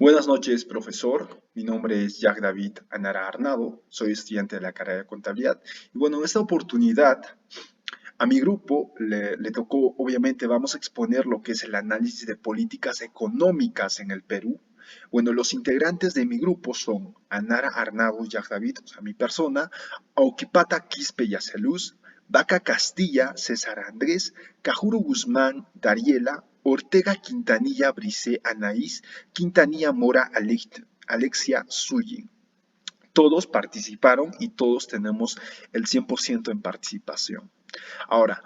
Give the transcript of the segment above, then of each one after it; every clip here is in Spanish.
Buenas noches, profesor. Mi nombre es Jack David Anara Arnado. Soy estudiante de la carrera de contabilidad. Y bueno, en esta oportunidad a mi grupo le tocó, obviamente, vamos a exponer lo que es el análisis de políticas económicas en el Perú. Bueno, los integrantes de mi grupo son Anara Arnado Jack David, o sea, mi persona, Auquipata Quispe Yaceluz, Vaca Castilla, César Andrés, Cajuro Guzmán, Dariela, Ortega Quintanilla Brice Anaís, Quintanilla Mora Alexia Suyin. Todos participaron y todos tenemos el 100% en participación. Ahora,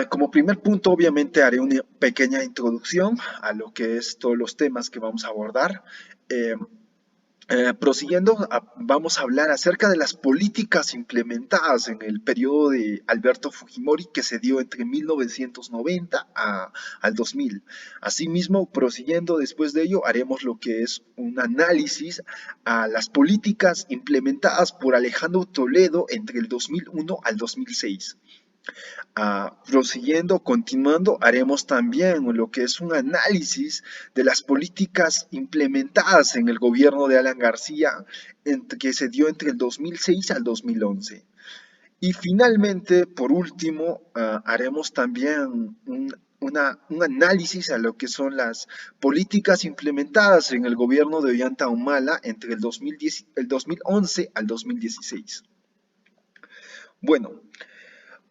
como primer punto, obviamente haré una pequeña introducción a lo que es todos los temas que vamos a abordar. Eh, Prosiguiendo, vamos a hablar acerca de las políticas implementadas en el periodo de Alberto Fujimori que se dio entre 1990 al 2000. Asimismo, prosiguiendo después de ello, haremos lo que es un análisis a las políticas implementadas por Alejandro Toledo entre el 2001 al 2006. Prosiguiendo, continuando, haremos también lo que es un análisis de las políticas implementadas en el gobierno de Alan García que se dio entre el 2006 al 2011. Y finalmente, por último, haremos también un análisis a lo que son las políticas implementadas en el gobierno de Ollanta Humala entre el 2011 al 2016. Bueno,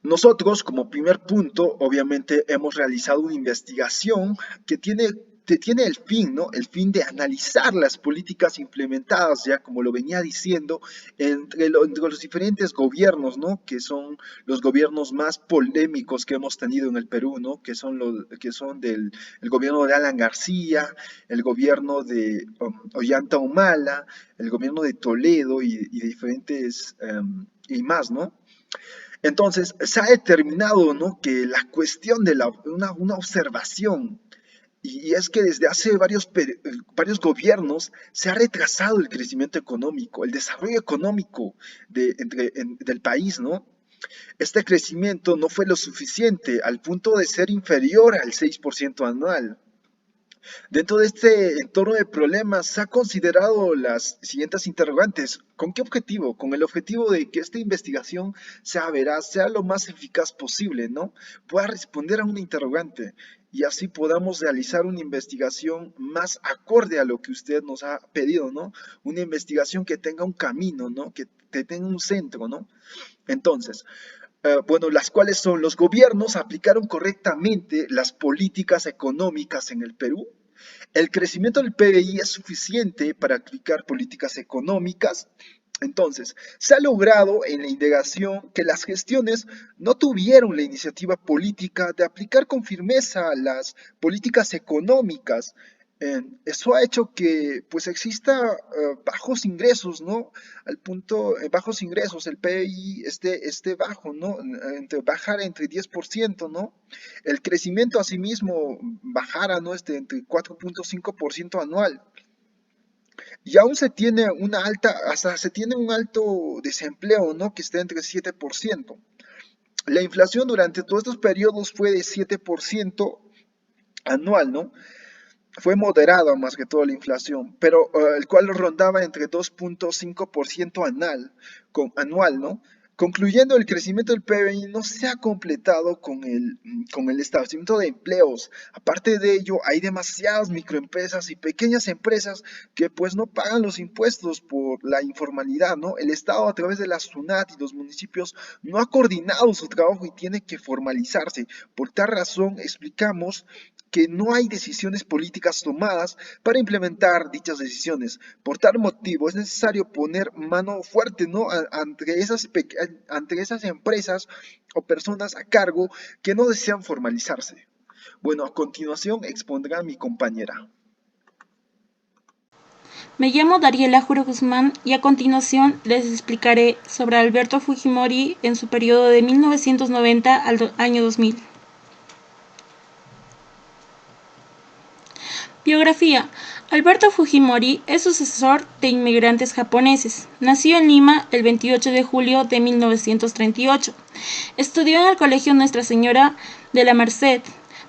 nosotros, como primer punto, obviamente hemos realizado una investigación que tiene el fin, ¿no? El fin de analizar las políticas implementadas, ya como lo venía diciendo, entre los diferentes gobiernos, ¿no? Que son los gobiernos más polémicos que hemos tenido en el Perú, ¿no? Que son del el gobierno de Alan García, el gobierno de Ollanta Humala, el gobierno de Toledo y diferentes y más, ¿no? Entonces, se ha determinado, ¿no?, que la cuestión de una observación, y es que desde hace varios gobiernos se ha retrasado el crecimiento económico, el desarrollo económico del país, ¿no? Este crecimiento no fue lo suficiente al punto de ser inferior al 6% anual. Dentro de este entorno de problemas, se ha considerado las siguientes interrogantes. ¿Con qué objetivo? Con el objetivo de que esta investigación sea veraz, sea lo más eficaz posible, ¿no? Pueda responder a una interrogante y así podamos realizar una investigación más acorde a lo que usted nos ha pedido, ¿no? Una investigación que tenga un camino, ¿no? Que tenga un centro, ¿no? Entonces, bueno, las cuales son los gobiernos aplicaron correctamente las políticas económicas en el Perú. El crecimiento del PBI es suficiente para aplicar políticas económicas. Entonces, se ha logrado en la indagación que las gestiones no tuvieron la iniciativa política de aplicar con firmeza las políticas económicas. Eso ha hecho que pues exista bajos ingresos, ¿no? Al punto, bajos ingresos, el PIB esté bajo, ¿no? Bajar entre 10%, ¿no? El crecimiento asimismo bajara, ¿no? Entre 4.5% anual. Y aún hasta se tiene un alto desempleo, ¿no? Que está entre 7%. La inflación durante todos estos periodos fue de 7% anual, ¿no? Fue moderada más que todo la inflación, pero el cual rondaba entre 2.5% anual, ¿no? Concluyendo, el crecimiento del PBI no se ha completado con el establecimiento de empleos. Aparte de ello, hay demasiadas microempresas y pequeñas empresas que pues no pagan los impuestos por la informalidad, ¿no? El Estado a través de la SUNAT y los municipios no ha coordinado su trabajo y tiene que formalizarse. Por tal razón, explicamos que no hay decisiones políticas tomadas para implementar dichas decisiones. Por tal motivo, es necesario poner mano fuerte, ¿no? ante esas empresas o personas a cargo que no desean formalizarse. Bueno, a continuación expondrá a mi compañera. Me llamo Dariela Juro Guzmán y a continuación les explicaré sobre Alberto Fujimori en su periodo de 1990 al año 2000. Biografía. Alberto Fujimori es sucesor de inmigrantes japoneses. Nació en Lima el 28 de julio de 1938. Estudió en el Colegio Nuestra Señora de la Merced,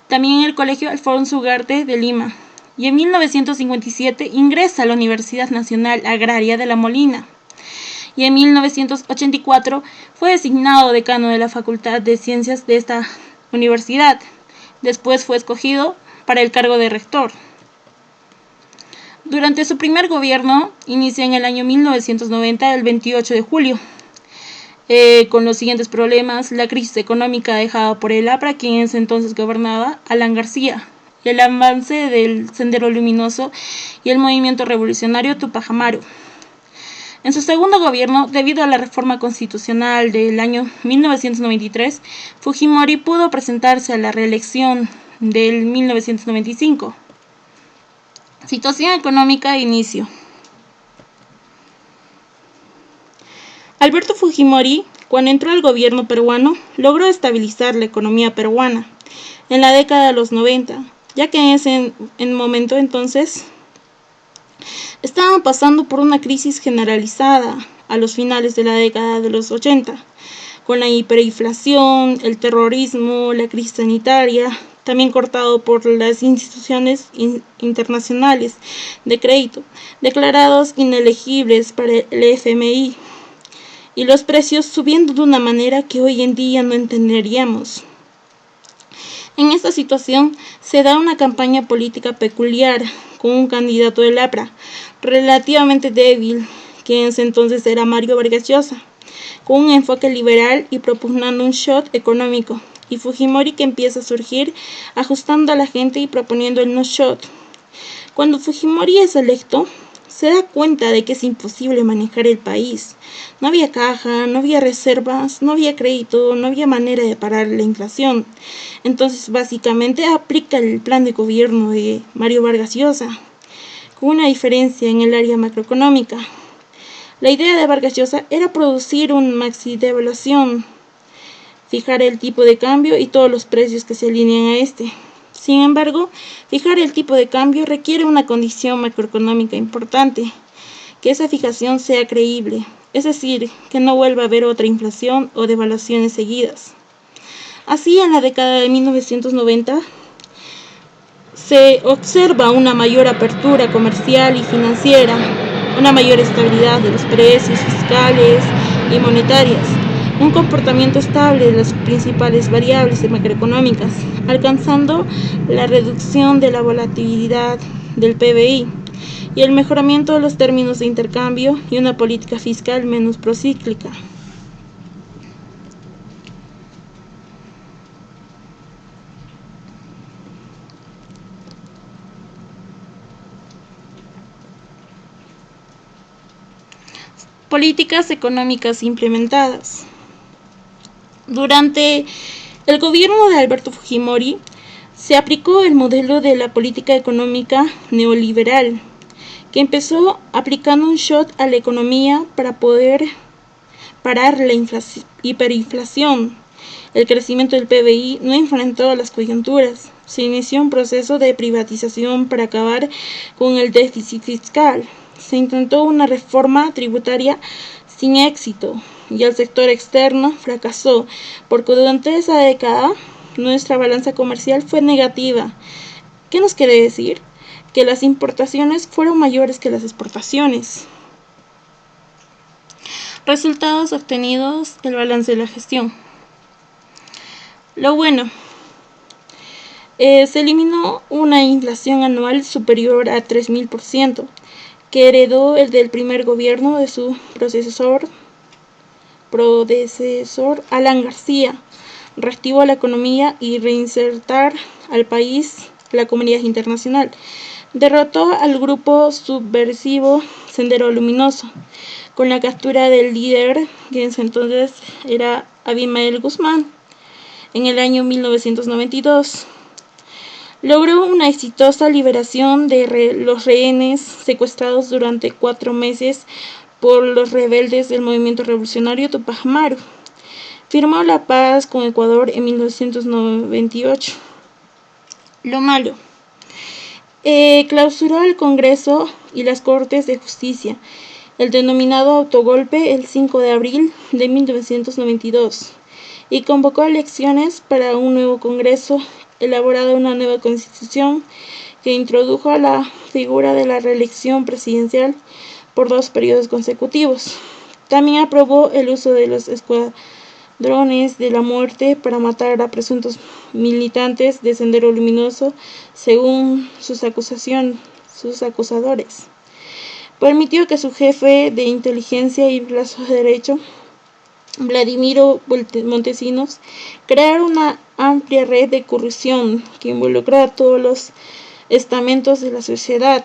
también en el Colegio Alfonso Ugarte de Lima. y en 1957 ingresa a la Universidad Nacional Agraria de La Molina. Y en 1984 fue designado decano de la Facultad de Ciencias de esta universidad. Después fue escogido para el cargo de rector. Durante su primer gobierno, inicia en el año 1990, el 28 de julio, con los siguientes problemas: la crisis económica dejada por el APRA, quien en ese entonces gobernaba, Alan García, el avance del Sendero Luminoso y el movimiento revolucionario Tupac Amaru. En su segundo gobierno, debido a la reforma constitucional del año 1993, Fujimori pudo presentarse a la reelección del 1995. Situación económica de inicio. Alberto Fujimori, cuando entró al gobierno peruano, logró estabilizar la economía peruana en la década de los 90, ya que en ese momento entonces estaban pasando por una crisis generalizada a los finales de la década de los 80, con la hiperinflación, el terrorismo, la crisis sanitaria, también cortado por las instituciones internacionales de crédito, declarados inelegibles para el FMI, y los precios subiendo de una manera que hoy en día no entenderíamos. En esta situación se da una campaña política peculiar con un candidato del APRA relativamente débil, que en ese entonces era Mario Vargas Llosa, con un enfoque liberal y propugnando un shock económico, y Fujimori, que empieza a surgir ajustando a la gente y proponiendo el no shock. Cuando Fujimori es electo, se da cuenta de que es imposible manejar el país. No había caja, no había reservas, no había crédito, no había manera de parar la inflación. Entonces, básicamente, aplica el plan de gobierno de Mario Vargas Llosa, con una diferencia en el área macroeconómica. La idea de Vargas Llosa era producir un maxi devaluación, fijar el tipo de cambio y todos los precios que se alinean a este. Sin embargo, fijar el tipo de cambio requiere una condición macroeconómica importante: que esa fijación sea creíble, es decir, que no vuelva a haber otra inflación o devaluaciones seguidas. Así, en la década de 1990, se observa una mayor apertura comercial y financiera, una mayor estabilidad de los precios fiscales y monetarias, un comportamiento estable de las principales variables macroeconómicas, alcanzando la reducción de la volatilidad del PBI y el mejoramiento de los términos de intercambio y una política fiscal menos procíclica. Políticas económicas implementadas. Durante el gobierno de Alberto Fujimori se aplicó el modelo de la política económica neoliberal, que empezó aplicando un shock a la economía para poder parar la hiperinflación. El crecimiento del PBI no enfrentó a las coyunturas. Se inició un proceso de privatización para acabar con el déficit fiscal. Se intentó una reforma tributaria sin éxito y el sector externo fracasó, porque durante esa década nuestra balanza comercial fue negativa. ¿Qué nos quiere decir? Que las importaciones fueron mayores que las exportaciones. Resultados obtenidos: el balance de la gestión. Lo bueno: se eliminó una inflación anual superior a 3.000%, que heredó el del primer gobierno de su predecesor Alan García. Reactivó la economía y reinsertar al país la comunidad internacional. Derrotó al grupo subversivo Sendero Luminoso, con la captura del líder, que en ese entonces era Abimael Guzmán, en el año 1992. Logró una exitosa liberación de los rehenes secuestrados durante 4 meses por los rebeldes del movimiento revolucionario Tupac Amaru. Firmó la paz con Ecuador en 1998. Lo malo: clausuró el Congreso y las Cortes de Justicia, el denominado autogolpe, el 5 de abril de 1992, y convocó elecciones para un nuevo Congreso, elaborada una nueva Constitución que introdujo la figura de la reelección presidencial por 2 periodos consecutivos. También aprobó el uso de los escuadrones de la muerte para matar a presuntos militantes de Sendero Luminoso, según sus acusadores. Permitió que su jefe de inteligencia y brazo derecho, Vladimiro Montesinos, creara una amplia red de corrupción que involucró a todos los estamentos de la sociedad.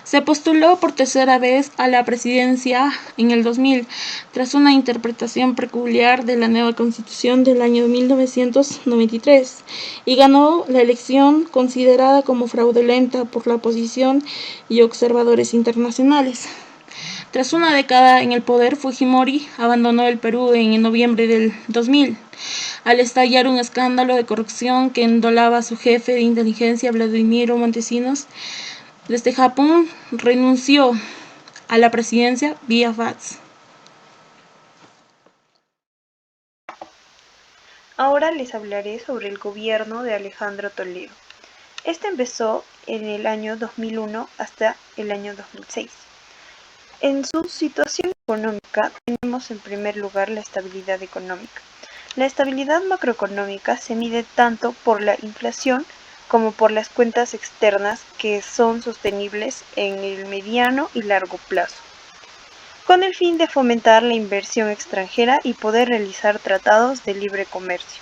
Se postuló por tercera vez a la presidencia en el 2000, tras una interpretación peculiar de la nueva Constitución del año 1993, y ganó la elección, considerada como fraudulenta por la oposición y observadores internacionales. Tras una década en el poder, Fujimori abandonó el Perú en noviembre del 2000, al estallar un escándalo de corrupción que endolaba a su jefe de inteligencia, Vladimiro Montesinos. Desde Japón renunció a la presidencia vía fax. Ahora les hablaré sobre el gobierno de Alejandro Toledo. Este empezó en el año 2001 hasta el año 2006. En su situación económica tenemos en primer lugar la estabilidad económica. La estabilidad macroeconómica se mide tanto por la inflación como por las cuentas externas que son sostenibles en el mediano y largo plazo, con el fin de fomentar la inversión extranjera y poder realizar tratados de libre comercio.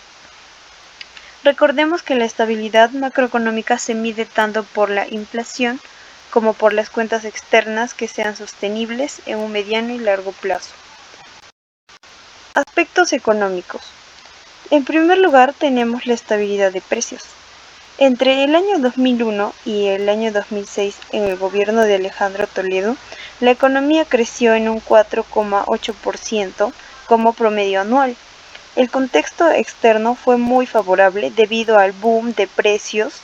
Recordemos que la estabilidad macroeconómica se mide tanto por la inflación como por las cuentas externas que sean sostenibles en un mediano y largo plazo. Aspectos económicos. En primer lugar tenemos la estabilidad de precios. Entre el año 2001 y el año 2006, en el gobierno de Alejandro Toledo, la economía creció en un 4,8% como promedio anual. El contexto externo fue muy favorable debido al boom de precios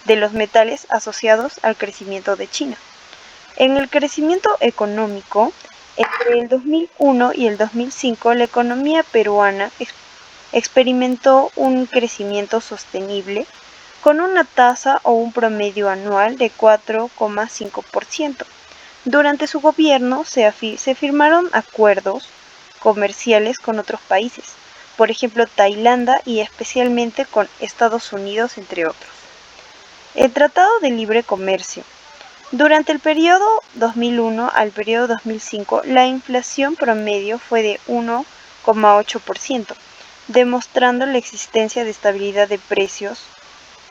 de los metales asociados al crecimiento de China. En el crecimiento económico, entre el 2001 y el 2005, la economía peruana experimentó un crecimiento sostenible con una tasa o un promedio anual de 4,5%. Durante su gobierno se firmaron acuerdos comerciales con otros países, por ejemplo Tailandia y especialmente con Estados Unidos, entre otros. El Tratado de Libre Comercio. Durante el periodo 2001 al periodo 2005, la inflación promedio fue de 1,8%, demostrando la existencia de estabilidad de precios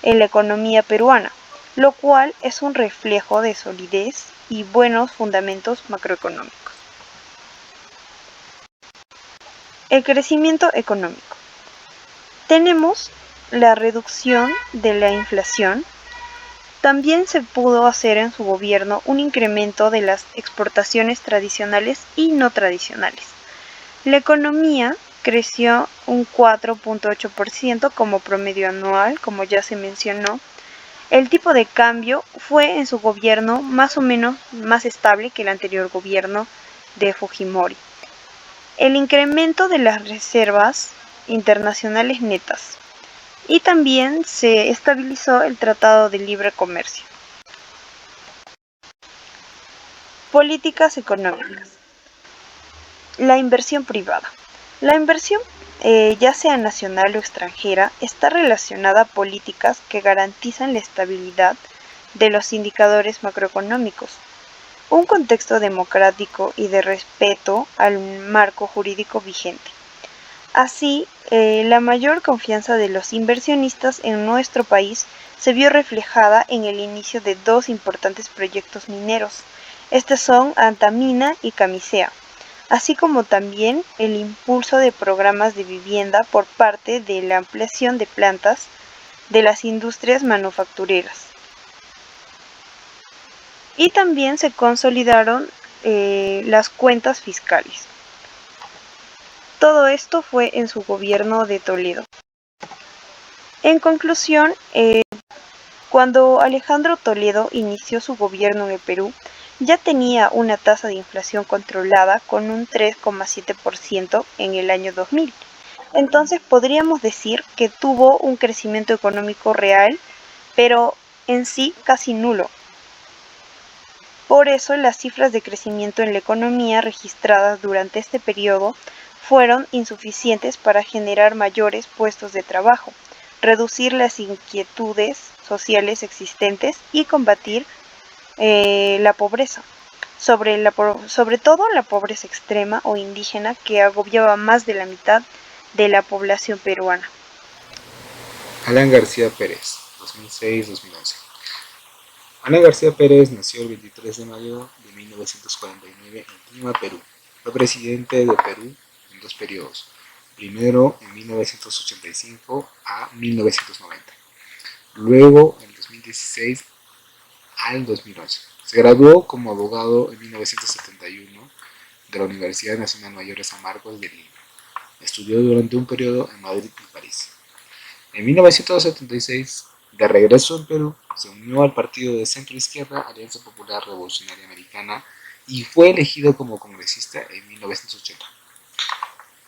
en la economía peruana, lo cual es un reflejo de solidez y buenos fundamentos macroeconómicos. El crecimiento económico. Tenemos la reducción de la inflación. También se pudo hacer en su gobierno un incremento de las exportaciones tradicionales y no tradicionales. La economía creció un 4,8% como promedio anual, como ya se mencionó. El tipo de cambio fue en su gobierno más o menos más estable que el anterior gobierno de Fujimori. El incremento de las reservas internacionales netas. Y también se estabilizó el Tratado de Libre Comercio. Políticas económicas. La inversión privada. La inversión, ya sea nacional o extranjera, está relacionada a políticas que garantizan la estabilidad de los indicadores macroeconómicos, un contexto democrático y de respeto al marco jurídico vigente. Así, la mayor confianza de los inversionistas en nuestro país se vio reflejada en el inicio de 2 importantes proyectos mineros. Estos son Antamina y Camisea, así como también el impulso de programas de vivienda por parte de la ampliación de plantas de las industrias manufactureras. Y también se consolidaron las cuentas fiscales. Todo esto fue en su gobierno de Toledo. En conclusión, cuando Alejandro Toledo inició su gobierno en el Perú, ya tenía una tasa de inflación controlada con un 3,7% en el año 2000. Entonces podríamos decir que tuvo un crecimiento económico real, pero en sí casi nulo. Por eso las cifras de crecimiento en la economía registradas durante este periodo fueron insuficientes para generar mayores puestos de trabajo, reducir las inquietudes sociales existentes y combatir la pobreza, sobre todo la pobreza extrema o indígena que agobiaba más de la mitad de la población peruana. Alan García Pérez, 2006-2011. Alan García Pérez nació el 23 de mayo de 1949 en Lima, Perú. Fue presidente de Perú en dos periodos, primero en 1985 a 1990, luego en 2016 al 2011. Se graduó como abogado en 1971 de la Universidad Nacional Mayor de San Marcos de Lima. Estudió durante un periodo en Madrid y París. En 1976, de regreso en Perú, se unió al partido de centro-izquierda Alianza Popular Revolucionaria Americana y fue elegido como congresista en 1980.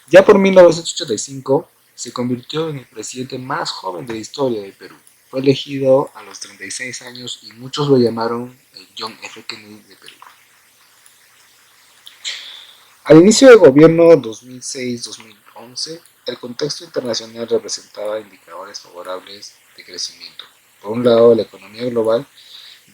Ya por 1985, se convirtió en el presidente más joven de la historia de Perú. Fue elegido a los 36 años y muchos lo llamaron el John F. Kennedy de Perú. Al inicio del gobierno 2006-2011, el contexto internacional representaba indicadores favorables de crecimiento. Por un lado, la economía global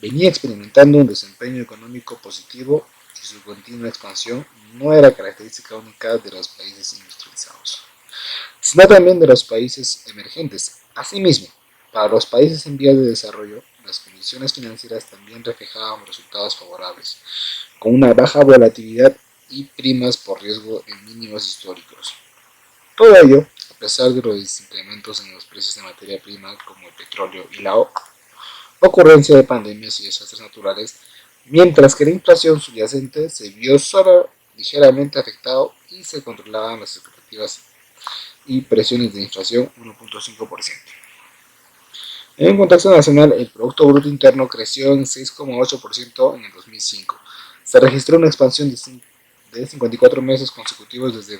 venía experimentando un desempeño económico positivo y su continua expansión no era característica única de los países industrializados, sino también de los países emergentes. Asimismo, para los países en vías de desarrollo, las condiciones financieras también reflejaban resultados favorables, con una baja volatilidad y primas por riesgo en mínimos históricos. Todo ello, a pesar de los incrementos en los precios de materia prima como el petróleo y la ocurrencia de pandemias y desastres naturales, mientras que la inflación subyacente se vio solo ligeramente afectado y se controlaban las expectativas y presiones de inflación 1.5%. En un contexto nacional, el Producto Bruto Interno creció en 6,8% en el 2005. Se registró una expansión de 54 meses consecutivos desde el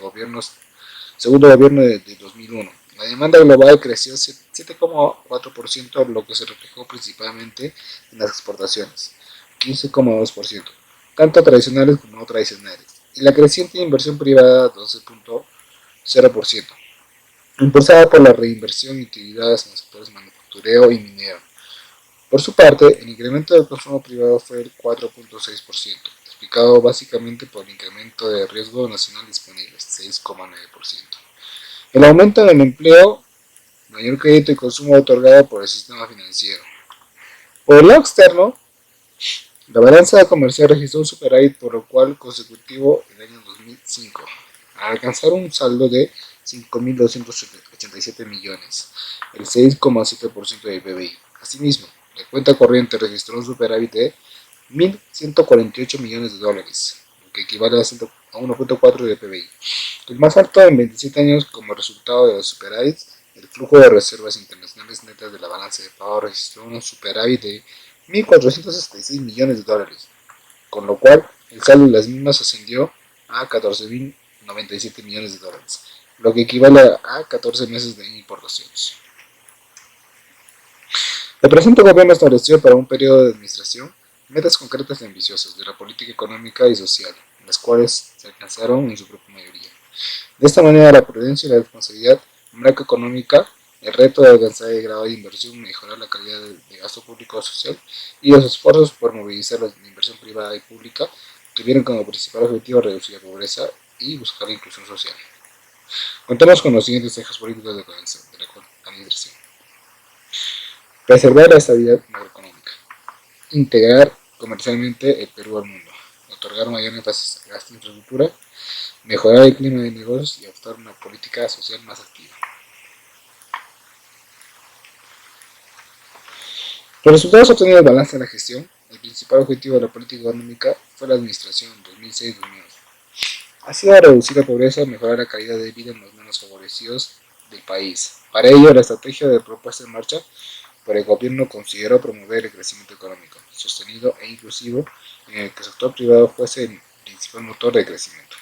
segundo gobierno de 2001. La demanda global creció 7,4%, lo que se reflejó principalmente en las exportaciones, 15,2%, tanto tradicionales como no tradicionales, y la creciente inversión privada, 12,0%, impulsada por la reinversión y utilidades en los sectores manufacturero y minero. Por su parte, el incremento del consumo privado fue del 4,6%, explicado básicamente por el incremento de riesgo nacional disponible, 6,9%. El aumento del empleo, mayor crédito y consumo otorgado por el sistema financiero. Por el lado externo, la balanza comercial registró un superávit por lo cual consecutivo en el año 2005, al alcanzar un saldo de 5.287 millones, el 6,7% del PBI. Asimismo, la cuenta corriente registró un superávit de 1.148 millones de dólares, lo que equivale a 1.4 de PBI. El más alto en 27 años. Como resultado de los superávits, el flujo de reservas internacionales netas de la balanza de pago registró un superávit de 1.466 millones de dólares, con lo cual el saldo de las mismas ascendió a 14.097 millones de dólares, lo que equivale a 14 meses de importaciones. El presente gobierno estableció para un periodo de administración metas concretas y ambiciosas de la política económica y social, las cuales se alcanzaron en su propia mayoría. De esta manera, la prudencia y la responsabilidad macroeconómica, el reto de alcanzar el grado de inversión, mejorar la calidad de gasto público o social y los esfuerzos por movilizar la inversión privada y pública tuvieron como principal objetivo reducir la pobreza y buscar la inclusión social. Contamos con los siguientes ejes políticos de la administración: preservar la estabilidad macroeconómica, integrar comercialmente el Perú al mundo, otorgar mayor énfasis a gasto en infraestructura, mejorar el clima de negocios y adoptar una política social más activa. Los resultados obtenidos del balance de la gestión. El principal objetivo de la política económica fue la administración 2006-2011. Ha sido reducir la pobreza y mejorar la calidad de vida en los menos favorecidos del país. Para ello, la estrategia de propuesta en marcha por el gobierno consideró promover el crecimiento económico sostenido e inclusivo, en el que el sector privado fuese el principal motor de crecimiento,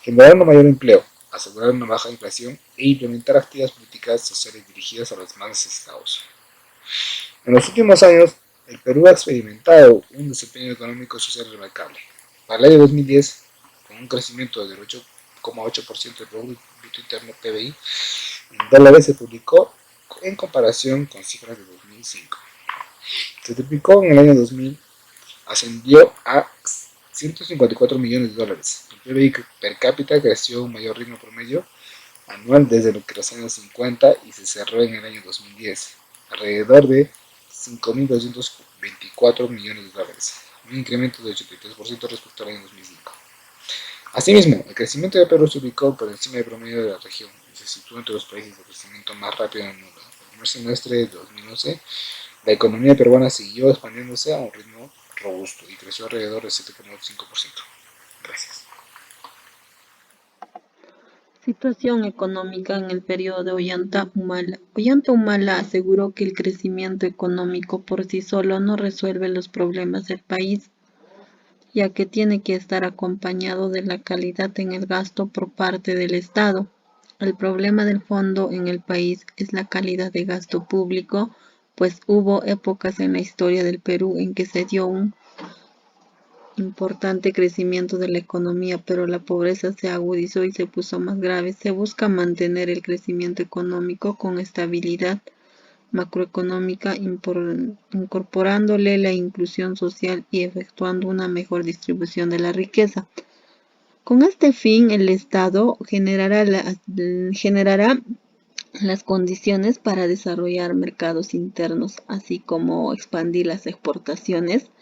generar un mayor empleo, asegurar una baja inflación e implementar activas políticas sociales dirigidas a los más necesitados. En los últimos años, el Perú ha experimentado un desempeño económico y social remarcable. Para el año 2010, con un crecimiento del 8,8% del Producto Interno PBI, en dólares se publicó en comparación con cifras de 2005. Se triplicó en el año 2000, ascendió a 154 millones de dólares. El PBI per cápita creció a un mayor ritmo promedio anual desde los años 50 y se cerró en el año 2010, alrededor de 5.224 millones de dólares, un incremento de 83% respecto al año 2005. Asimismo, el crecimiento de Perú se ubicó por encima del promedio de la región y se sitúa entre los países de crecimiento más rápido en el mundo. En el primer semestre de 2011, la economía peruana siguió expandiéndose a un ritmo robusto y creció alrededor del 7,5%. Gracias. Situación económica en el periodo de Ollanta Humala. Ollanta Humala aseguró que el crecimiento económico por sí solo no resuelve los problemas del país, ya que tiene que estar acompañado de la calidad en el gasto por parte del Estado. El problema del fondo en el país es la calidad de gasto público, pues hubo épocas en la historia del Perú en que se dio un importante crecimiento de la economía, pero la pobreza se agudizó y se puso más grave. Se busca mantener el crecimiento económico con estabilidad macroeconómica, incorporándole la inclusión social y efectuando una mejor distribución de la riqueza. Con este fin, el Estado generará las condiciones para desarrollar mercados internos, así como expandir las exportaciones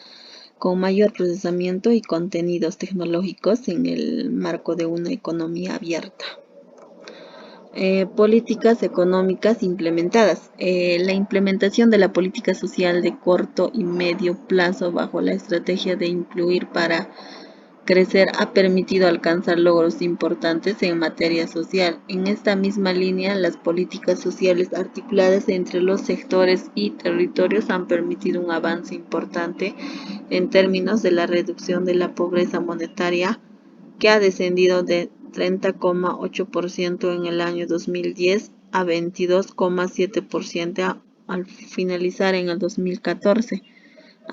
con mayor procesamiento y contenidos tecnológicos en el marco de una economía abierta. Políticas económicas implementadas. La implementación de la política social de corto y medio plazo bajo la estrategia de incluir para crecer ha permitido alcanzar logros importantes en materia social. En esta misma línea, las políticas sociales articuladas entre los sectores y territorios han permitido un avance importante en términos de la reducción de la pobreza monetaria, que ha descendido de 30,8% en el año 2010 a 22,7% al finalizar en el 2014.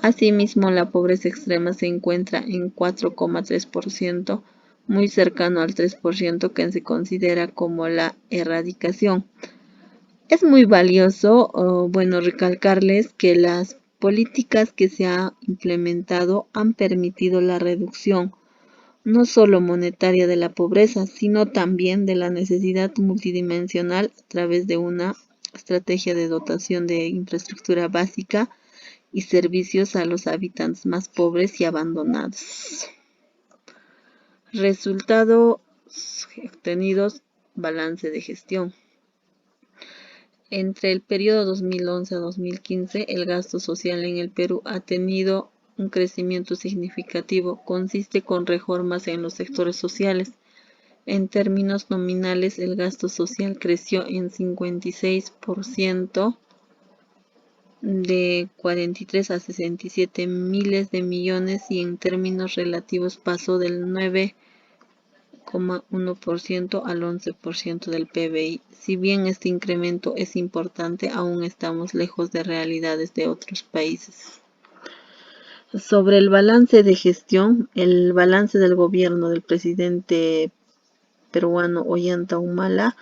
Asimismo, la pobreza extrema se encuentra en 4,3%, muy cercano al 3% que se considera como la erradicación. Es muy valioso, recalcarles que las políticas que se han implementado han permitido la reducción no solo monetaria de la pobreza, sino también de la necesidad multidimensional a través de una estrategia de dotación de infraestructura básica y servicios a los habitantes más pobres y abandonados. Resultados obtenidos, balance de gestión. Entre el periodo 2011 a 2015, el gasto social en el Perú ha tenido un crecimiento significativo. Consiste con reformas en los sectores sociales. En términos nominales, el gasto social creció en 56%, de 43 a 67 miles de millones, y en términos relativos pasó del 9,1% al 11% del PBI. Si bien este incremento es importante, aún estamos lejos de realidades de otros países. Sobre el balance de gestión, el balance del gobierno del presidente peruano Ollanta Humala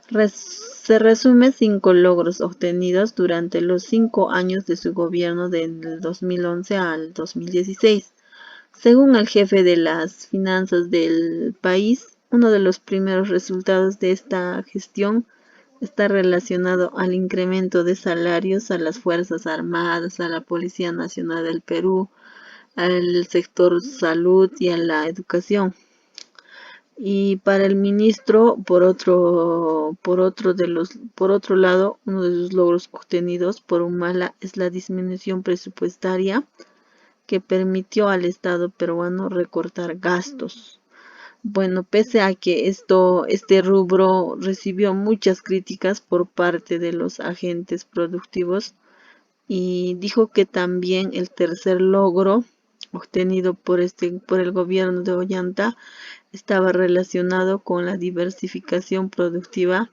se resume 5 logros obtenidos durante los 5 años de su gobierno del 2011 al 2016. Según el jefe de las finanzas del país, uno de los primeros resultados de esta gestión está relacionado al incremento de salarios a las Fuerzas Armadas, a la Policía Nacional del Perú, al sector salud y a la educación. Y para el ministro, por otro lado, uno de sus logros obtenidos por Humala es la disminución presupuestaria que permitió al Estado peruano recortar gastos. Bueno, pese a que este rubro recibió muchas críticas por parte de los agentes productivos, y dijo que también el tercer logro obtenido por el gobierno de Ollanta estaba relacionado con la diversificación productiva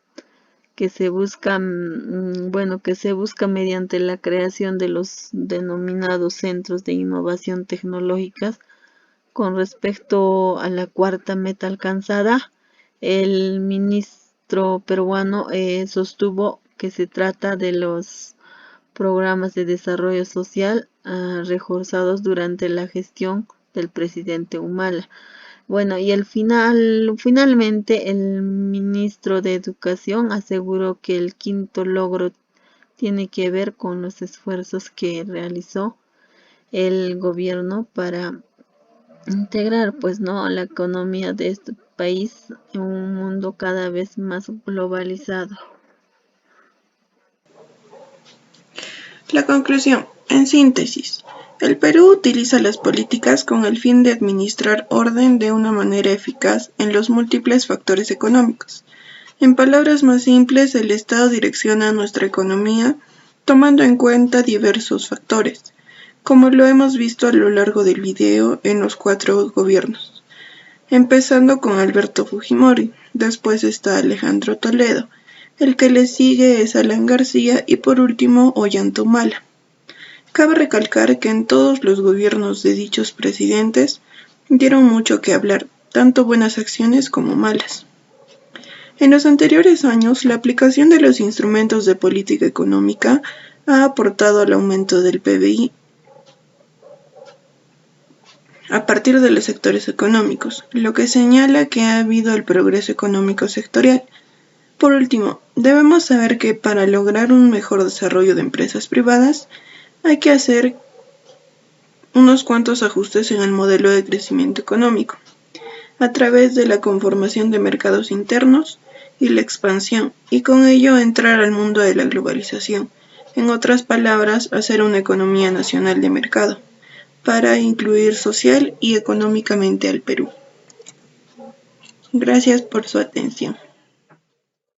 que se busca, que se busca mediante la creación de los denominados centros de innovación tecnológicas. Con respecto a la cuarta meta alcanzada, el ministro peruano sostuvo que se trata de los programas de desarrollo social reforzados durante la gestión del presidente Humala. Bueno, y finalmente el ministro de Educación aseguró que el quinto logro tiene que ver con los esfuerzos que realizó el gobierno para integrar, pues, ¿no?, la economía de este país en un mundo cada vez más globalizado. La conclusión, en síntesis, el Perú utiliza las políticas con el fin de administrar orden de una manera eficaz en los múltiples factores económicos. En palabras más simples, el Estado direcciona nuestra economía tomando en cuenta diversos factores, como lo hemos visto a lo largo del video en los 4 gobiernos. Empezando con Alberto Fujimori, después está Alejandro Toledo, el que le sigue es Alan García y por último Ollanta Humala. Cabe recalcar que en todos los gobiernos de dichos presidentes dieron mucho que hablar, tanto buenas acciones como malas. En los anteriores años, la aplicación de los instrumentos de política económica ha aportado al aumento del PBI a partir de los sectores económicos, lo que señala que ha habido el progreso económico sectorial. Por último, debemos saber que para lograr un mejor desarrollo de empresas privadas hay que hacer unos cuantos ajustes en el modelo de crecimiento económico, a través de la conformación de mercados internos y la expansión, y con ello entrar al mundo de la globalización. En otras palabras, hacer una economía nacional de mercado, para incluir social y económicamente al Perú. Gracias por su atención.